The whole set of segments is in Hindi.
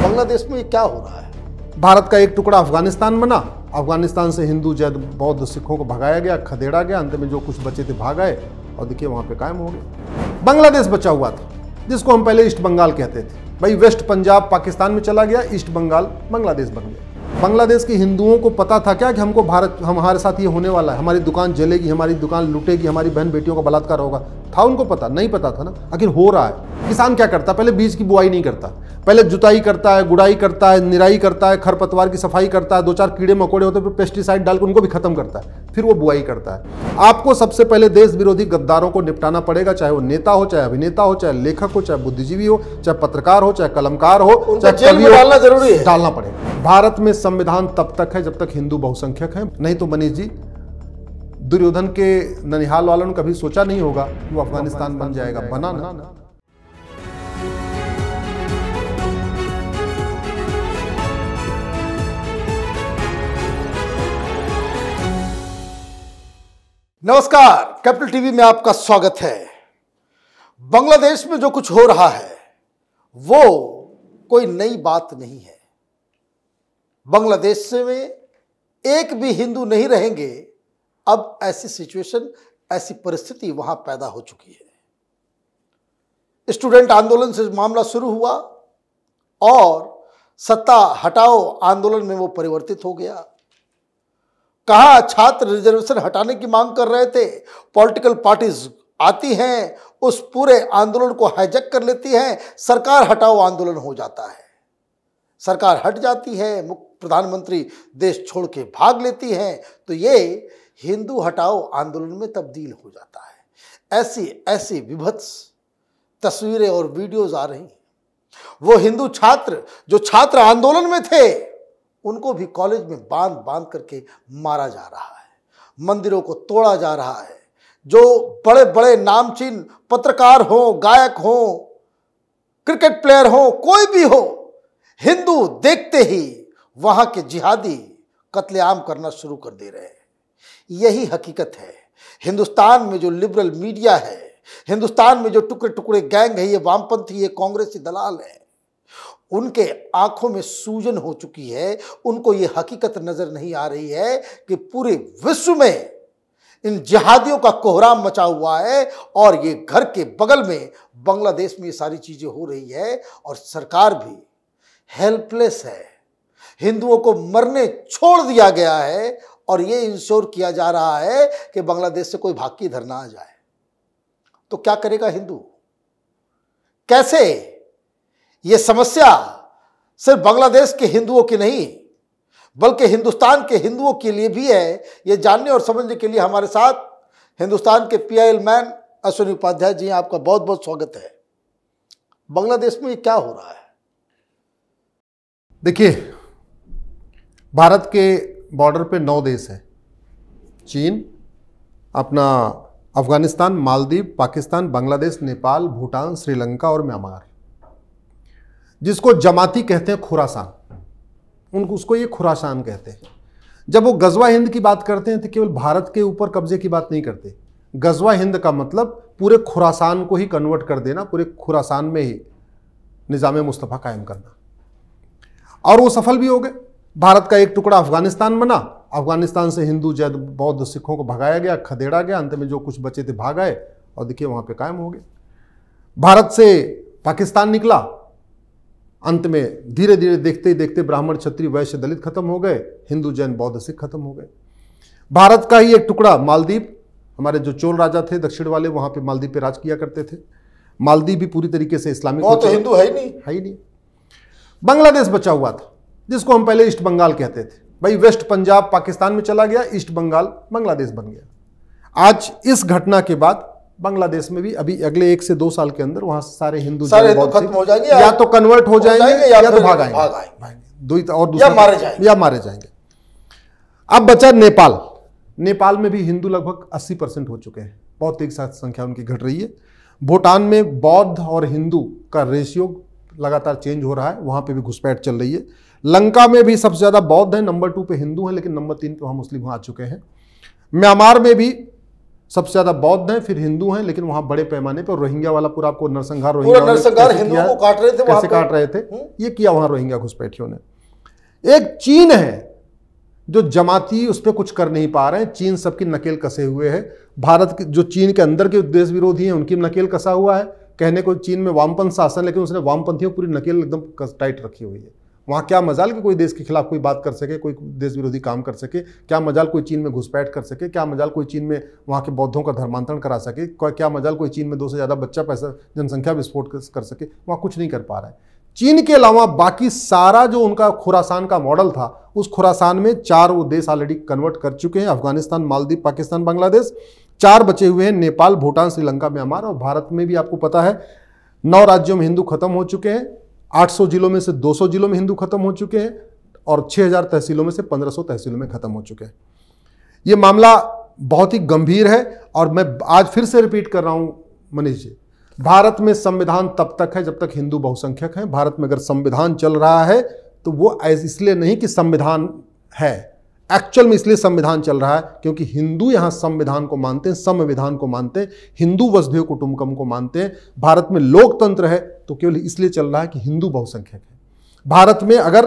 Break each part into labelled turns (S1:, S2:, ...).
S1: बांग्लादेश में क्या हो रहा है?
S2: भारत का एक टुकड़ा अफगानिस्तान बना, अफगानिस्तान से हिंदू जैन बौद्ध सिखों को भगाया गया, खदेड़ा गया, अंत में जो कुछ बचे थे भाग गए और देखिए वहां पे कायम हो गए। बांग्लादेश बचा हुआ था जिसको हम पहले ईस्ट बंगाल कहते थे। भाई वेस्ट पंजाब पाकिस्तान में चला गया, ईस्ट बंगाल बांग्लादेश बन गया। बांग्लादेश के हिंदुओं को पता था क्या कि हमको हमारे साथ ये होने वाला है, हमारी दुकान जलेगी, हमारी दुकान लूटेगी, हमारी बहन बेटियों का बलात्कार होगा? था उनको पता? नहीं पता था ना। आखिर हो रहा है। किसान क्या करता? पहले बीज की बुआई नहीं करता, पहले जुताई करता है, गुड़ाई करता है, निराई करता है, खरपतवार की सफाई करता है, दो चार कीड़े मकोड़े होते हैं, फिर पेस्टिसाइड डाल के उनको भी खत्म करता है, फिर वो बुआई करता है। आपको सबसे पहले देश विरोधी गद्दारों को निपटाना पड़ेगा, चाहे वो नेता हो, चाहे अभिनेता हो, चाहे लेखक हो, चाहे बुद्धिजीवी हो, चाहे पत्रकार हो, चाहे कलमकार हो, चाहे
S1: जेल में डालना जरूरी है।
S2: डालना पड़ेगा। भारत में संविधान तब तक है जब तक हिंदू बहुसंख्यक है। नहीं तो मनीष जी, दुर्योधन के ननिहाल वालों ने कभी सोचा नहीं होगा कि वो अफगानिस्तान बन जाएगा। बना ना।
S1: नमस्कार, कैपिटल टीवी में आपका स्वागत है। बांग्लादेश में जो कुछ हो रहा है वो कोई नई बात नहीं है। बांग्लादेश में एक भी हिंदू नहीं रहेंगे, अब ऐसी सिचुएशन, ऐसी परिस्थिति वहां पैदा हो चुकी है। स्टूडेंट आंदोलन से मामला शुरू हुआ और सत्ता हटाओ आंदोलन में वो परिवर्तित हो गया। कहा छात्र रिजर्वेशन हटाने की मांग कर रहे थे, पॉलिटिकल पार्टीज आती हैं, उस पूरे आंदोलन को हाईजैक कर लेती हैं, सरकार हटाओ आंदोलन हो जाता है। सरकार हट जाती है, प्रधानमंत्री देश छोड़ के भाग लेती हैं, तो ये हिंदू हटाओ आंदोलन में तब्दील हो जाता है। ऐसी विभत्स तस्वीरें और वीडियोज आ रही हैं। वो हिंदू छात्र जो छात्र आंदोलन में थे, उनको भी कॉलेज में बांध करके मारा जा रहा है, मंदिरों को तोड़ा जा रहा है। जो बड़े बड़े नामचीन पत्रकार हो, गायक हो, क्रिकेट प्लेयर हो, कोई भी हो, हिंदू देखते ही वहां के जिहादी कत्लेआम करना शुरू कर दे रहे हैं। यही हकीकत है। हिंदुस्तान में जो लिबरल मीडिया है, हिंदुस्तान में जो टुकड़े टुकड़े गैंग है, ये वामपंथी, ये कांग्रेसी दलाल है, उनके आंखों में सूजन हो चुकी है। उनको ये हकीकत नजर नहीं आ रही है कि पूरे विश्व में इन जिहादियों का कोहराम मचा हुआ है और ये घर के बगल में बांग्लादेश में ये सारी चीजें हो रही है और सरकार भी हेल्पलेस है। हिंदुओं को मरने छोड़ दिया गया है और ये इंश्योर किया जा रहा है कि बांग्लादेश से कोई भाग के इधर ना आ जाए। तो क्या करेगा हिंदू? कैसे? ये समस्या सिर्फ बांग्लादेश के हिंदुओं की नहीं बल्कि हिंदुस्तान के हिंदुओं के लिए भी है। ये जानने और समझने के लिए हमारे साथ हिंदुस्तान के PIL मैन अश्विनी उपाध्याय जी, आपका बहुत बहुत स्वागत है। बांग्लादेश में ये क्या हो रहा है?
S2: देखिए, भारत के बॉर्डर पे 9 देश हैं। चीन, अपना अफगानिस्तान, मालदीव, पाकिस्तान, बांग्लादेश, नेपाल, भूटान, श्रीलंका और म्यांमार, जिसको जमाती कहते हैं खुरासान। उसको ये खुरासान कहते हैं। जब वो गजवा हिंद की बात करते हैं तो केवल भारत के ऊपर कब्जे की बात नहीं करते। गजवा हिंद का मतलब पूरे खुरासान को ही कन्वर्ट कर देना, पूरे खुरासान में ही निजाम मुस्तफा कायम करना, और वो सफल भी हो गए। भारत का एक टुकड़ा अफगानिस्तान बना, अफगानिस्तान से हिंदू जैन बौद्ध सिखों को भगाया गया, खदेड़ा गया, अंत में जो कुछ बचे थे भाग गए और देखिए वहां पे कायम हो गए। भारत से पाकिस्तान निकला, अंत में धीरे धीरे देखते ही देखते ब्राह्मण, क्षत्रिय, वैश्य, दलित खत्म हो गए, हिंदू जैन बौद्ध सिख खत्म हो गए। भारत का ही एक टुकड़ा मालदीव, हमारे जो चोल राजा थे दक्षिण वाले, वहां पे मालदीव पे राज किया करते थे। मालदीव भी पूरी तरीके से इस्लामिक,
S1: वो तो हिंदू है ही नहीं।
S2: बांग्लादेश बचा हुआ था जिसको हम पहले ईस्ट बंगाल कहते थे। भाई वेस्ट पंजाब पाकिस्तान में चला गया, ईस्ट बंगाल बांग्लादेश बन गया। आज इस घटना के बाद बांग्लादेश में भी अभी अगले 1 से 2 साल के अंदर वहां सारे हिंदू
S1: खत्म हो जाएंगे,
S2: या तो कन्वर्ट हो जाएंगे या तो भाग आएंगे, और दूसरे या मारे जाएंगे। अब बचा नेपाल। नेपाल में भी हिंदू लगभग 80% हो चुके हैं, बहुत तेज संख्या उनकी घट रही है। भूटान में बौद्ध और हिंदू का रेशियो लगातार चेंज हो रहा है, वहां पे भी घुसपैठ चल रही है। लंका में भी सबसे ज्यादा बौद्ध है, नंबर 2 पे हिंदू है, लेकिन नंबर 3 पे वहां मुस्लिम आ चुके हैं। म्यांमार में भी सबसे ज्यादा बौद्ध हैं, फिर हिंदू हैं, लेकिन वहां बड़े पैमाने पर रोहिंग्या वाला पूरा आपको नरसंहार
S1: हिंदुओं को काट रहे थे,
S2: कैसे काट रहे थे ये किया वहां रोहिंग्या घुसपैठियों ने। एक चीन है जो जमाती उस पर कुछ कर नहीं पा रहे हैं, चीन सबकी नकेल कसे हुए है। भारत के जो चीन के अंदर के देश विरोधी हैं उनकी नकेल कसा हुआ है। कहने को चीन में वामपंथ शासन, लेकिन उसने वामपंथियों पूरी नकेल एकदम टाइट रखी हुई है। वहाँ क्या मजाल कि कोई देश के खिलाफ कोई बात कर सके, कोई देश विरोधी काम कर सके, क्या मजाल कोई चीन में घुसपैठ कर सके, क्या मजाल कोई चीन में वहाँ के बौद्धों का धर्मांतरण करा सके, क्या मजाल कोई चीन में 2 से ज़्यादा बच्चा पैसा जनसंख्या विस्फोट कर सके। वहाँ कुछ नहीं कर पा रहा है। चीन के अलावा बाकी सारा जो उनका खुरासान का मॉडल था, उस खुरासान में 4 वो देश ऑलरेडी कन्वर्ट कर चुके हैं, अफगानिस्तान, मालदीव, पाकिस्तान, बांग्लादेश। 4 बचे हुए हैं, नेपाल, भूटान, श्रीलंका, म्यांमार। और भारत में भी आपको पता है 9 राज्यों में हिंदू खत्म हो चुके हैं। 800 जिलों में से 200 जिलों में हिंदू खत्म हो चुके हैं और 6000 तहसीलों में से 1500 तहसीलों में खत्म हो चुके हैं। ये मामला बहुत ही गंभीर है और मैं आज फिर से रिपीट कर रहा हूं मनीष जी, भारत में संविधान तब तक है जब तक हिंदू बहुसंख्यक हैं। भारत में अगर संविधान चल रहा है तो वो इसलिए नहीं कि संविधान है, एक्चुअल में इसलिए संविधान चल रहा है क्योंकि हिंदू यहां संविधान को मानते हैं, संविधान को मानते हैं, हिंदू वसुधैव कुटुंबकम को मानते हैं। भारत में लोकतंत्र है तो केवल इसलिए चल रहा है कि हिंदू बहुसंख्यक है। भारत में अगर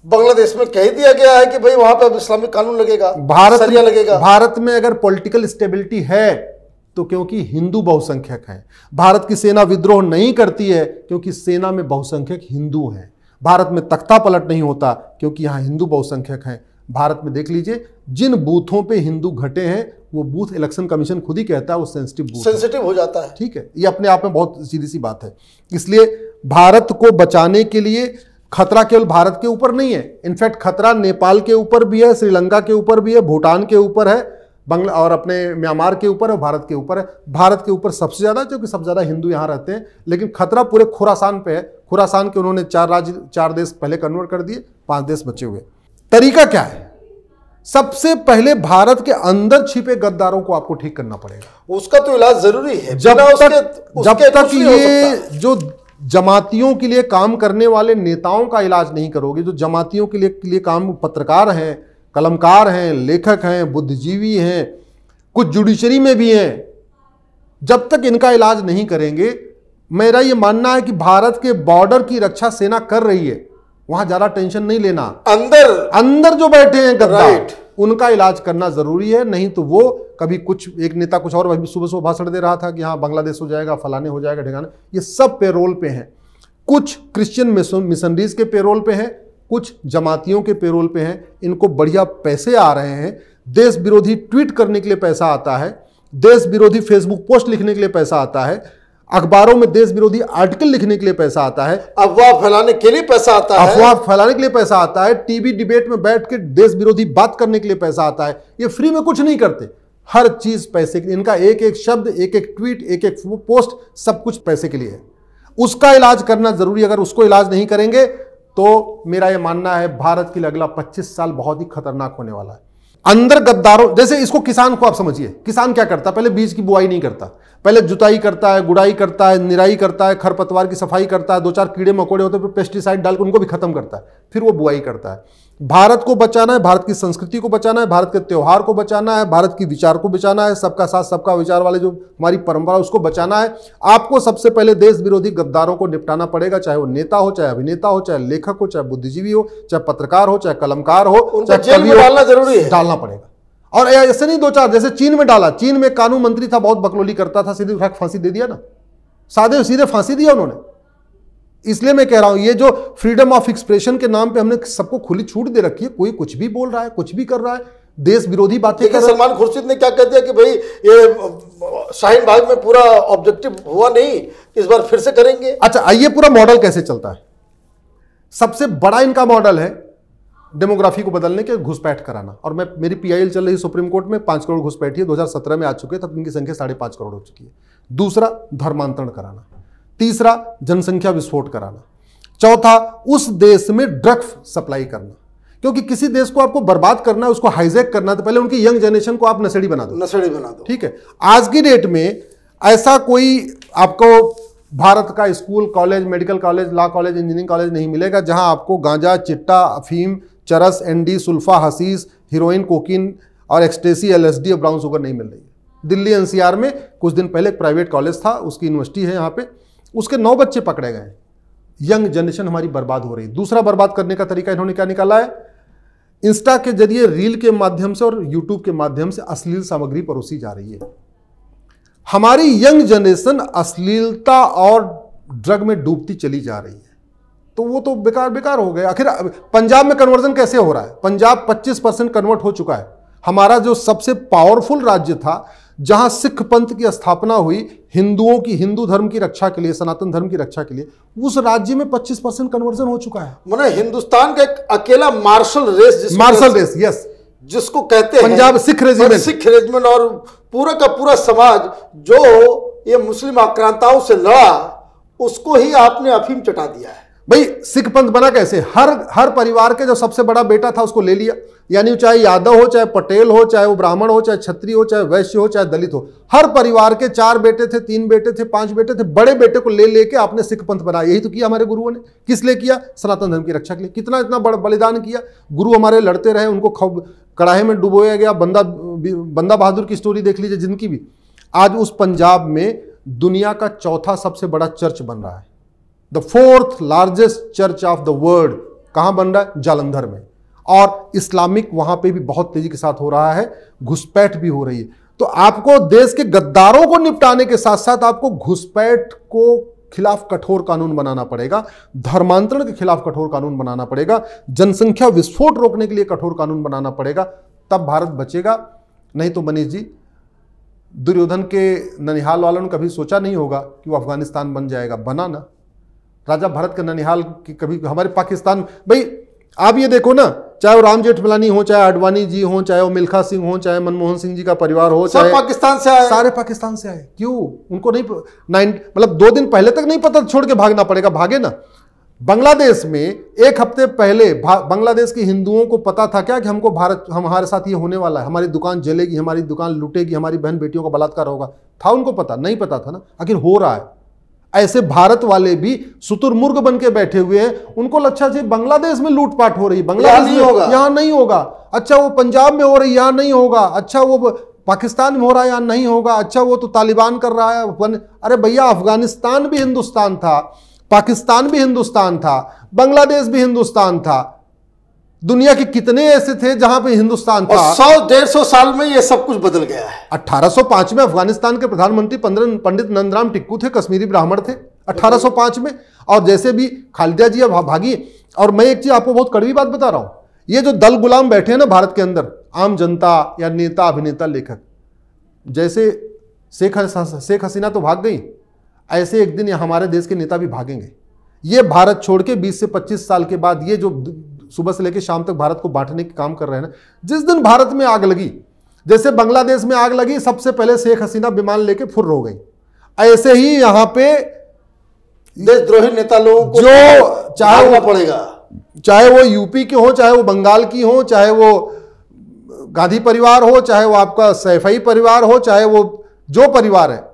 S1: बांग्लादेश में कह दिया गया है कि भाई वहां पर इस्लामिक कानून लगेगा, शरिया लगेगा।
S2: भारत में अगर पॉलिटिकल स्टेबिलिटी है तो क्योंकि हिंदू बहुसंख्यक हैं। भारत की सेना विद्रोह नहीं करती है क्योंकि सेना में बहुसंख्यक हिंदू हैं। भारत में तख्ता पलट नहीं होता क्योंकि यहां हिंदू बहुसंख्यक हैं। भारत में देख लीजिए जिन बूथों पे हिंदू घटे हैं वो बूथ इलेक्शन कमीशन खुद ही कहता है वो सेंसिटिव
S1: हो जाता है।
S2: ठीक है, ये अपने आप में बहुत सीधी सी बात है। इसलिए भारत को बचाने के लिए खतरा केवल भारत के ऊपर नहीं है, इनफैक्ट खतरा नेपाल के ऊपर भी है, श्रीलंका के ऊपर भी है, भूटान के ऊपर है, बांग्ला और अपने म्यांमार के ऊपर है, भारत के ऊपर है। भारत के ऊपर सबसे ज्यादा क्योंकि सबसे ज्यादा हिंदू यहां रहते हैं, लेकिन खतरा पूरे खुरासान पे है। खुरासान के उन्होंने 4 देश पहले कन्वर्ट कर दिए, 5 देश बचे हुए। तरीका क्या है? सबसे पहले भारत के अंदर छिपे गद्दारों को आपको ठीक करना पड़ेगा।
S1: उसका तो इलाज जरूरी है।
S2: जब तक ये जो जमातियों के लिए काम करने वाले नेताओं का इलाज नहीं करोगे, जो जमातियों के लिए काम, पत्रकार हैं, कलमकार हैं, लेखक हैं, बुद्धिजीवी हैं, कुछ जुडिशरी में भी हैं, जब तक इनका इलाज नहीं करेंगे, मेरा यह मानना है कि भारत के बॉर्डर की रक्षा सेना कर रही है, वहां ज्यादा टेंशन नहीं लेना। अंदर जो बैठे हैं गद्दार, उनका इलाज करना जरूरी है। नहीं तो वो कभी कुछ, एक नेता कुछ और सुबह भाषण दे रहा था कि हाँ बांग्लादेश हो जाएगा, फलाने हो जाएगा, ठिकाने, ये सब पेरोल पे हैं। कुछ क्रिश्चियन मिशनरीज के पेरोल पे हैं, कुछ जमातियों के पेरोल पे हैं। इनको बढ़िया पैसे आ रहे हैं, देश विरोधी ट्वीट करने के लिए पैसा आता है, देश विरोधी फेसबुक पोस्ट लिखने के लिए पैसा आता है, अखबारों में देश विरोधी आर्टिकल लिखने के लिए पैसा आता है,
S1: अफवाह फैलाने के लिए पैसा आता है,
S2: अफवाह फैलाने के लिए पैसा आता है, टीवी डिबेट में बैठ के देश विरोधी बात करने के लिए पैसा आता है। ये फ्री में कुछ नहीं करते, हर चीज पैसे के लिए। इनका एक एक शब्द, एक एक ट्वीट, एक एक पोस्ट, सब कुछ पैसे के लिए है। उसका इलाज करना जरूरी। अगर उसको इलाज नहीं करेंगे तो मेरा यह मानना है भारत के लिए अगला 25 साल बहुत ही खतरनाक होने वाला है। अंदर गद्दारों, जैसे इसको किसान को आप समझिए, किसान क्या करता है? पहले बीज की बुआई नहीं करता, पहले जुताई करता है, गुड़ाई करता है, निराई करता है, खरपतवार की सफाई करता है, 2-4 कीड़े मकोड़े होते हैं, फिर पेस्टिसाइड डालकर उनको भी खत्म करता है, फिर वो बुआई करता है। भारत को बचाना है, भारत की संस्कृति को बचाना है, भारत के त्योहार को बचाना है, भारत की विचार को बचाना है, सबका साथ सबका विचार वाले जो हमारी परंपरा उसको बचाना है। आपको सबसे पहले देश विरोधी गद्दारों को निपटाना पड़ेगा, चाहे वो नेता हो, चाहे अभिनेता हो, चाहे लेखक हो, चाहे बुद्धिजीवी हो, चाहे पत्रकार हो, चाहे कलमकार हो, चाहे
S1: जेल में डालना जरूरी है,
S2: डालना पड़ेगा। और ऐसे नहीं 2-4, जैसे चीन में डाला। चीन में कानून मंत्री था, बहुत बकलोली करता था, सीधे उठा फांसी दे दिया ना, सादे सीधे फांसी दिया उन्होंने। इसलिए मैं कह रहा हूं ये जो फ्रीडम ऑफ एक्सप्रेशन के नाम पे हमने सबको खुली छूट दे रखी है, कोई कुछ भी बोल रहा है, कुछ भी कर रहा है, देश विरोधी बातें कर रहा है।
S1: सलमान खुर्शीद ने क्या कह दिया कि भाई ये शाहीन बाग में पूरा ऑब्जेक्टिव हुआ नहीं, इस बार फिर से करेंगे।
S2: अच्छा, आइए पूरा मॉडल कैसे चलता है। सबसे बड़ा इनका मॉडल है डेमोग्राफी को बदलने के, घुसपैठ कराना। और मेरी PIL चल रही सुप्रीम कोर्ट में, 5 करोड़ घुसपैठी 2017 में आ चुके हैं, तब इनकी संख्या 5.5 करोड़ हो चुकी है। दूसरा, धर्मांतरण कराना। तीसरा, जनसंख्या विस्फोट कराना। चौथा, उस देश में ड्रग सप्लाई करना, क्योंकि किसी देश को आपको बर्बाद करना है, उसको हाईजैक करना है, तो पहले उनकी यंग जनरेशन को आप नशेड़ी बना दो। ठीक है, आज की डेट में ऐसा कोई आपको भारत का school, college, medical college, law college, engineering college नहीं मिलेगा जहां आपको गांजा, चिट्टा, अफीम, चरस, ND, सुल्फा, हसीस, हीरोइन, कोकीन और एक्सटेसी, LSD और ब्राउन शुगर नहीं मिल रही है। दिल्ली एनसीआर में कुछ दिन पहले एक प्राइवेट कॉलेज था, उसकी यूनिवर्सिटी है यहाँ पे, उसके 9 बच्चे पकड़े गए। यंग जनरेशन हमारी बर्बाद हो रही है। दूसरा बर्बाद करने का तरीका इन्होंने क्या निकाला है? इंस्टा के जरिए रील के माध्यम से और यूट्यूब के माध्यम से अश्लील सामग्री परोसी जा रही है। हमारी यंग जनरेशन अश्लीलता और ड्रग में डूबती चली जा रही है, तो वो तो बेकार हो गए। आखिर पंजाब में कन्वर्जन कैसे हो रहा है? पंजाब 25% कन्वर्ट हो चुका है। हमारा जो सबसे पावरफुल राज्य था, जहां सिख पंथ की स्थापना हुई हिंदुओं की, हिंदू धर्म की रक्षा के लिए, सनातन धर्म की रक्षा के लिए, उस राज्य में 25% कन्वर्जन हो चुका है।
S1: माने हिंदुस्तान का एक अकेला मार्शल रेस,
S2: यस,
S1: जिसको कहते हैं
S2: पंजाब सिख
S1: रेजिमेंट, और पूरा का पूरा समाज जो ये मुस्लिम आक्रांताओं से लड़ा, उसको ही आपने अफीम चटा दिया है।
S2: भाई सिख पंथ बना कैसे? हर परिवार के जो सबसे बड़ा बेटा था उसको ले लिया, यानी चाहे यादव हो, चाहे पटेल हो, चाहे वो ब्राह्मण हो, चाहे क्षत्रिय हो, चाहे वैश्य हो, चाहे दलित हो, हर परिवार के 4 बेटे थे, 3 बेटे थे, 5 बेटे थे, बड़े बेटे को ले लेके आपने सिख पंथ बनाया। यही तो किया हमारे गुरुओं ने। किस लिए किया? सनातन धर्म की रक्षा के लिए। कितना इतना बड़ा बलिदान किया। गुरु हमारे लड़ते रहे, उनको कड़ाहे में डुबोया गया। बंदा बहादुर की स्टोरी देख लीजिए, जिनकी भी। आज उस पंजाब में दुनिया का 4था सबसे बड़ा चर्च बन रहा है। The 4th largest church of the world कहां बन रहा है? जालंधर में। और इस्लामिक वहां पे भी बहुत तेजी के साथ हो रहा है, घुसपैठ भी हो रही है। तो आपको देश के गद्दारों को निपटाने के साथ साथ आपको घुसपैठ को खिलाफ कठोर कानून बनाना पड़ेगा, धर्मांतरण के खिलाफ कठोर कानून बनाना पड़ेगा, जनसंख्या विस्फोट रोकने के लिए कठोर कानून बनाना पड़ेगा, तब भारत बचेगा। नहीं तो मनीष जी, दुर्योधन के ननिहाल वालों ने कभी सोचा नहीं होगा कि वो अफगानिस्तान बन जाएगा। बना ना। राजा भरत के ननिहाल की कभी हमारे पाकिस्तान, भाई आप ये देखो ना, चाहे वो राम जेठमलानी हो, चाहे आडवाणी जी हो, चाहे वो मिल्खा सिंह हो, चाहे मनमोहन सिंह जी का परिवार हो, चाहे
S1: पाकिस्तान से आए,
S2: सारे पाकिस्तान से आए। क्यों? उनको नहीं मतलब 2 दिन पहले तक नहीं पता, छोड़ के भागना पड़ेगा, भागे ना। बांग्लादेश में 1 हफ्ते पहले बांग्लादेश के हिंदुओं को पता था क्या कि हमको हमारे साथ ये होने वाला है, हमारी दुकान जलेगी, हमारी दुकान लूटेगी, हमारी बहन बेटियों का बलात्कार होगा? था उनको पता? नहीं पता था ना। आखिर हो रहा है। ऐसे भारत वाले भी शुतुरमुर्ग बन के बैठे हुए हैं। उनको लच्छा जी बांग्लादेश में लूटपाट हो रही, बांग्लादेश में होगा, यहां नहीं होगा। अच्छा वो पंजाब में हो रही, यहां नहीं होगा। अच्छा वो पाकिस्तान में हो रहा है, यहां नहीं होगा। अच्छा वो तो तालिबान कर रहा है। अरे भैया, अफगानिस्तान भी हिंदुस्तान था, पाकिस्तान भी हिंदुस्तान था, बांग्लादेश भी हिंदुस्तान था। दुनिया के कितने ऐसे थे जहां पे हिंदुस्तान था।
S1: 100-150 साल में ये सब कुछ बदल गया है।
S2: 1805 में अफगानिस्तान के प्रधानमंत्री पंडित नंदराम टिक्कू थे, कश्मीरी ब्राह्मण थे 1805 में। और जैसे भी खालिदा जी भागी। और मैं एक चीज आपको बहुत कड़वी बात बता रहा हूं, ये जो दल गुलाम बैठे हैं ना भारत के अंदर, आम जनता या नेता, अभिनेता, लेखक, जैसे शेख हसीना तो भाग गई, ऐसे एक दिन ये हमारे देश के नेता भी भागेंगे। ये भारत छोड़ के 20 से 25 साल के बाद ये जो सुबह से लेकर शाम तक भारत को बांटने के काम कर रहे हैं ना, जिस दिन भारत में आग लगी, जैसे बांग्लादेश में आग लगी, सबसे पहले शेख हसीना विमान लेके फुर्र हो गई, ऐसे ही यहां पे
S1: देशद्रोही नेता लोगों को
S2: जो
S1: चाहे पड़ेगा,
S2: चाहे वो यूपी के हो, चाहे वो बंगाल की हो, चाहे वो गांधी परिवार हो, चाहे वो आपका सैफई परिवार हो, चाहे वो जो परिवार है,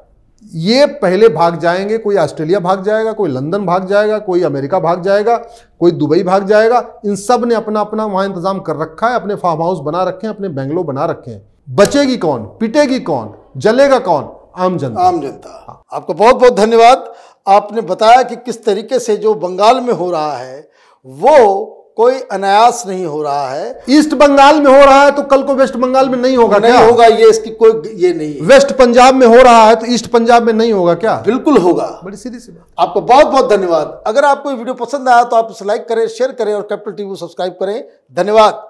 S2: ये पहले भाग जाएंगे। कोई ऑस्ट्रेलिया भाग जाएगा, कोई लंदन भाग जाएगा, कोई अमेरिका भाग जाएगा, कोई दुबई भाग जाएगा। इन सब ने अपना अपना वहां इंतजाम कर रखा है, अपने फार्म हाउस बना रखे हैं, अपने बेंगलो बना रखे हैं। बचेगी कौन? पिटेगी कौन? जलेगा कौन? आम जनता।
S1: आम जनता। आपका बहुत बहुत धन्यवाद। आपने बताया कि किस तरीके से जो बंगाल में हो रहा है वो कोई अनायास नहीं हो रहा है।
S2: ईस्ट बंगाल में हो रहा है तो कल को वेस्ट बंगाल में नहीं होगा?
S1: नहीं होगा, ये इसकी कोई ये नहीं है।
S2: वेस्ट पंजाब में हो रहा है तो ईस्ट पंजाब में नहीं होगा क्या?
S1: बिल्कुल होगा।
S2: बड़ी सीधी सी बात।
S1: आपको बहुत बहुत धन्यवाद। अगर आपको वीडियो पसंद आया तो आप इसे लाइक करें, शेयर करें और कैपिटल टीवी को सब्सक्राइब करें। धन्यवाद।